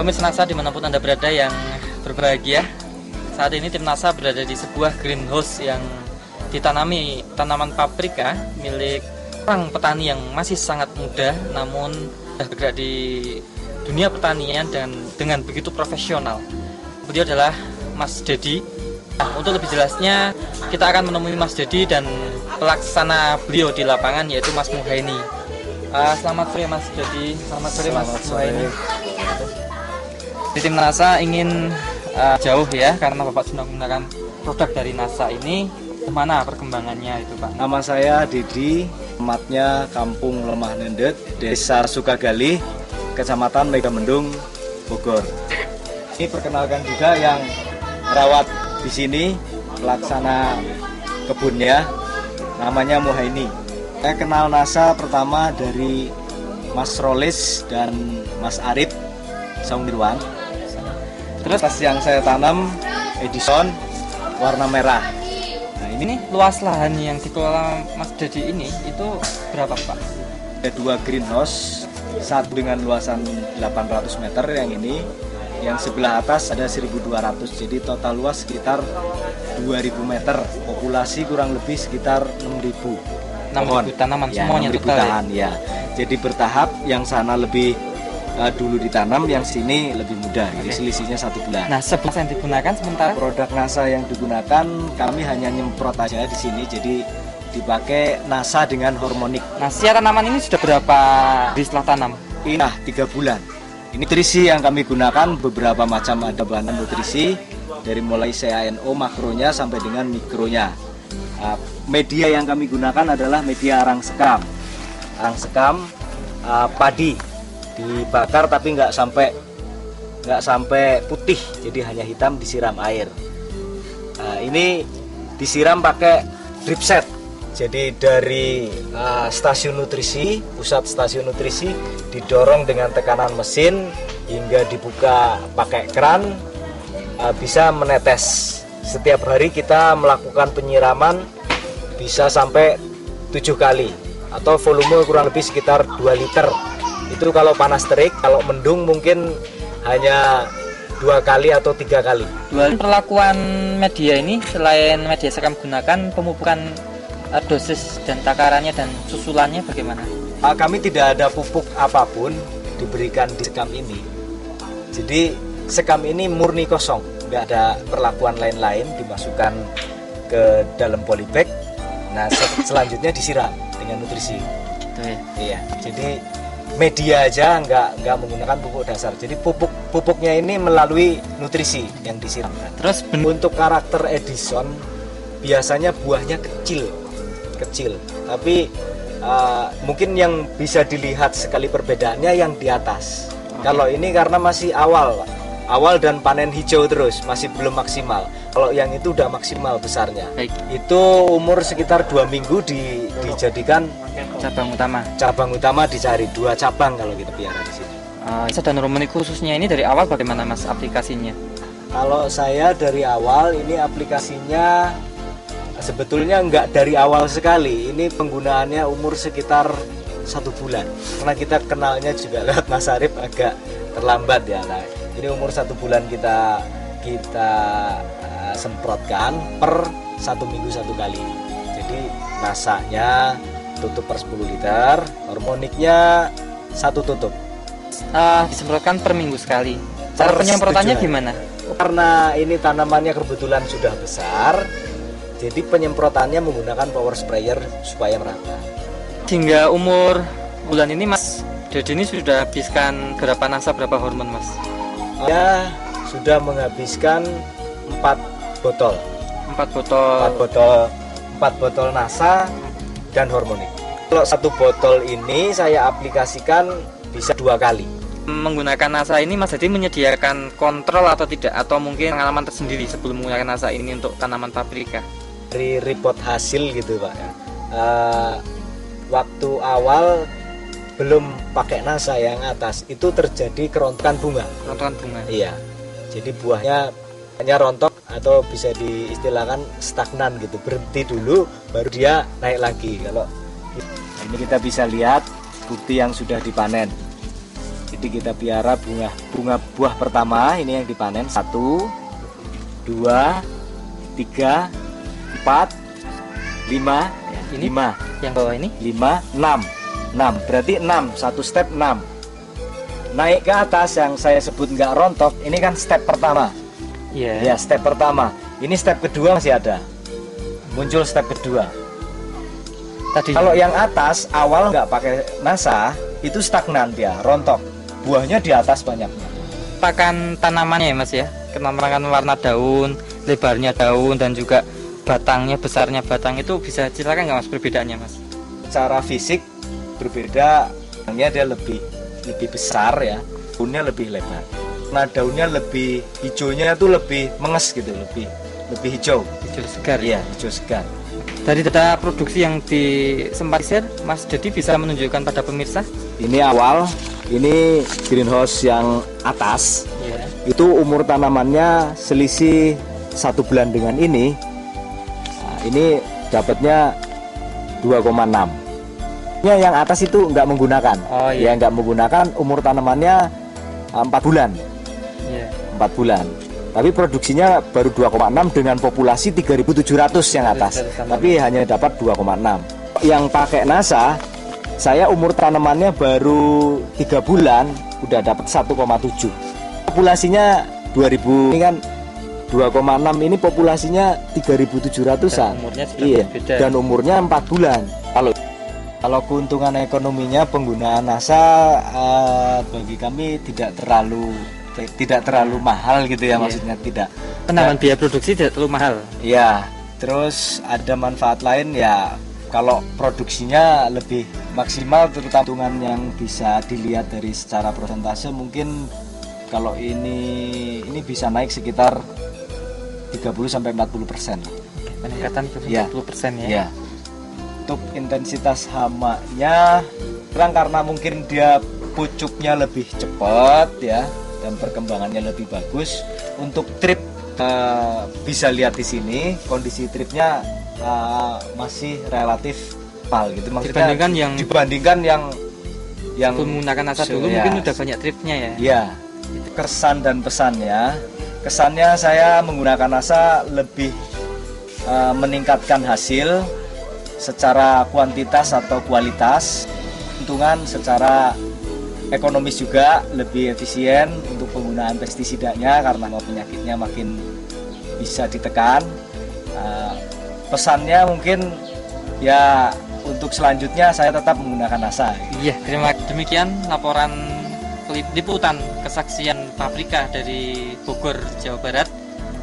Pemirsa NASA dimanapun Anda berada yang berbahagia, saat ini tim NASA berada di sebuah greenhouse yang ditanami tanaman paprika milik orang petani yang masih sangat muda, namun bergerak di dunia pertanian dan dengan begitu profesional. Beliau adalah Mas Dedi. Nah, untuk lebih jelasnya, kita akan menemui Mas Dedi dan pelaksana beliau di lapangan, yaitu Mas Muhaini. Selamat sore Mas Dedi. Selamat sore Mas Muhaini. Di tim NASA ingin jauh ya, karena Bapak sudah menggunakan produk dari NASA ini. Mana perkembangannya itu Pak? Nama saya Dedi, alamatnya Kampung Lemah Nendet, Desa Sukagali, Kecamatan Megamendung, Bogor. Ini perkenalkan juga yang merawat di sini, pelaksana kebunnya, namanya Muhaini. Saya kenal NASA pertama dari Mas Rolis dan Mas Arif Saundirwan. Terus yang saya tanam Edison warna merah. Nah ini luas lahan yang dikelola Mas Dedi ini itu berapa Pak? Ada 2 greenhouse, satu dengan luasan 800 meter yang ini, yang sebelah atas ada 1200, jadi total luas sekitar 2000 meter, populasi kurang lebih sekitar 6000. 6.000 tanaman ya, semuanya 6.000 tahan ya. Jadi bertahap, yang sana lebih dulu ditanam, yang sini lebih mudah. Jadi selisihnya 1 bulan. Nah, sebelas yang digunakan sementara produk NASA yang digunakan kami hanya nyemprot aja di sini. Jadi dipakai NASA dengan hormonik. Nah, siar tanaman ini sudah berapa di setelah tanam? Ini 3 bulan. Ini nutrisi yang kami gunakan beberapa macam, ada bahan nutrisi dari mulai CANO makronya sampai dengan mikronya. Media yang kami gunakan adalah media arang sekam. Arang sekam padi dibakar tapi nggak sampai putih, jadi hanya hitam, disiram air. Ini disiram pakai drip set. Jadi dari stasiun nutrisi, pusat stasiun nutrisi didorong dengan tekanan mesin hingga dibuka pakai keran, bisa menetes. Setiap hari kita melakukan penyiraman bisa sampai 7 kali atau volume kurang lebih sekitar 2 liter. Itu kalau panas terik, kalau mendung mungkin hanya 2 kali atau 3 kali. Perlakuan media ini selain media sekam gunakan, pemupukan dosis dan takarannya dan susulannya bagaimana? Kami tidak ada pupuk apapun diberikan di sekam ini. Jadi sekam ini murni kosong, nggak ada perlakuan lain-lain, dimasukkan ke dalam polybag. Nah selanjutnya disiram dengan nutrisi. Iya, jadi media aja nggak menggunakan pupuk dasar. Jadi pupuknya ini melalui nutrisi yang disiramkan. Terus untuk karakter Edison biasanya buahnya kecil, tapi mungkin yang bisa dilihat sekali perbedaannya yang di atas. Kalau ini karena masih awal dan panen hijau terus, masih belum maksimal. Kalau yang itu udah maksimal besarnya. Baik. Itu umur sekitar 2 minggu dijadikan cabang utama dicari 2 cabang kalau kita piara di sini. Dan hormonik khususnya ini dari awal bagaimana Mas aplikasinya? Kalau saya dari awal ini aplikasinya sebetulnya nggak dari awal sekali. Ini penggunaannya umur sekitar 1 bulan. Karena kita kenalnya juga lewat Mas Arif agak terlambat ya. Nah, ini umur 1 bulan kita semprotkan per 1 minggu 1 kali. Jadi nasanya tutup per 10 liter, hormoniknya 1 tutup. Disemprotkan per minggu sekali. Cara penyemprotannya gimana? Karena ini tanamannya kebetulan sudah besar, jadi penyemprotannya menggunakan power sprayer supaya merata. Hingga umur bulan ini Mas Dedi ini sudah habiskan berapa NASA, berapa hormon Mas? Ya sudah menghabiskan 4 botol. 4 botol NASA dan hormonik. Kalau 1 botol ini saya aplikasikan bisa 2 kali. Menggunakan NASA ini Mas Dedi menyediakan kontrol atau tidak, atau mungkin pengalaman tersendiri sebelum menggunakan NASA ini untuk tanaman paprika? Dari report hasil gitu Pak. Waktu awal belum pakai NASA yang atas itu terjadi kerontokan bunga. Iya. Jadi buahnya hanya rontok atau bisa diistilahkan stagnan gitu, berhenti dulu baru dia naik lagi. Kalau ini kita bisa lihat bukti yang sudah dipanen. Jadi kita piara bunga buah pertama ini yang dipanen 1, 2, 3, 4, 5, Ini 5, yang bawah ini 5, 6, berarti 6, satu step 6. Naik ke atas yang saya sebut nggak rontok, ini kan step pertama. Ya, step pertama. Ini step kedua masih ada. Muncul step kedua. Tadi Kalau yang atas awal nggak pakai NASA, itu stagnan dia, rontok. Buahnya di atas banyaknya. pakan tanamannya ya Mas ya, kenamangan warna daun, lebarnya daun, dan juga batangnya, besarnya batang itu bisa silakan nggak Mas perbedaannya Mas? Secara fisik berbeda, dia lebih besar ya, daunnya lebih lebar. Nah daunnya lebih hijaunya itu lebih menges gitu, lebih hijau. Hijau segar. Iya, hijau segar. Dari data produksi yang sempat share, Mas Dedi bisa menunjukkan pada pemirsa? Ini awal, ini greenhouse yang atas. Iya. Itu umur tanamannya selisih 1 bulan dengan ini. Nah, ini dapatnya 2,6. Yang atas itu nggak menggunakan. Oh iya. Ya nggak menggunakan, umur tanamannya 4 bulan. Iya. 4 bulan. Tapi produksinya baru 2,6 dengan populasi 3.700 yang atas. Tapi hanya dapat 2,6. Yang pakai NASA, saya umur tanamannya baru 3 bulan udah dapat 1,7. Populasinya 2000, ini kan 2,6, ini populasinya 3.700-an. Umurnya sudah Iya, berbeda. dan umurnya 4 bulan. Kalau keuntungan ekonominya penggunaan NASA bagi kami tidak terlalu mahal gitu ya, Iya. maksudnya tidak. Penambahan biaya produksi tidak terlalu mahal. Ya, terus ada manfaat lain ya, kalau produksinya lebih maksimal, terutama keuntungan yang bisa dilihat dari secara persentase, mungkin kalau ini bisa naik sekitar 30-40%. Peningkatan Iya. 40% ya. Ya. Untuk intensitas hamanya kurang karena mungkin dia pucuknya lebih cepat ya, dan perkembangannya lebih bagus. Untuk trip bisa lihat di sini kondisi tripnya masih relatif pal gitu, maksudnya dibandingkan yang menggunakan NASA dulu ya, mungkin udah banyak tripnya ya. ya. Kesan dan pesannya, kesannya saya menggunakan NASA lebih meningkatkan hasil secara kuantitas atau kualitas, keuntungan secara ekonomis juga lebih efisien untuk penggunaan pestisidanya karena penyakitnya makin bisa ditekan. Pesannya mungkin ya, untuk selanjutnya saya tetap menggunakan NASA. Iya, demikian laporan liputan kesaksian Paprika dari Bogor, Jawa Barat.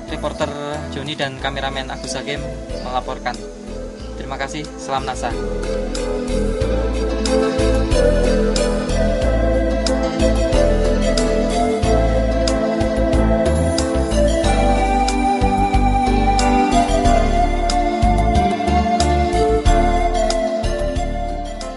Reporter Joni dan kameramen Agus Hakim melaporkan. Terima kasih, salam NASA.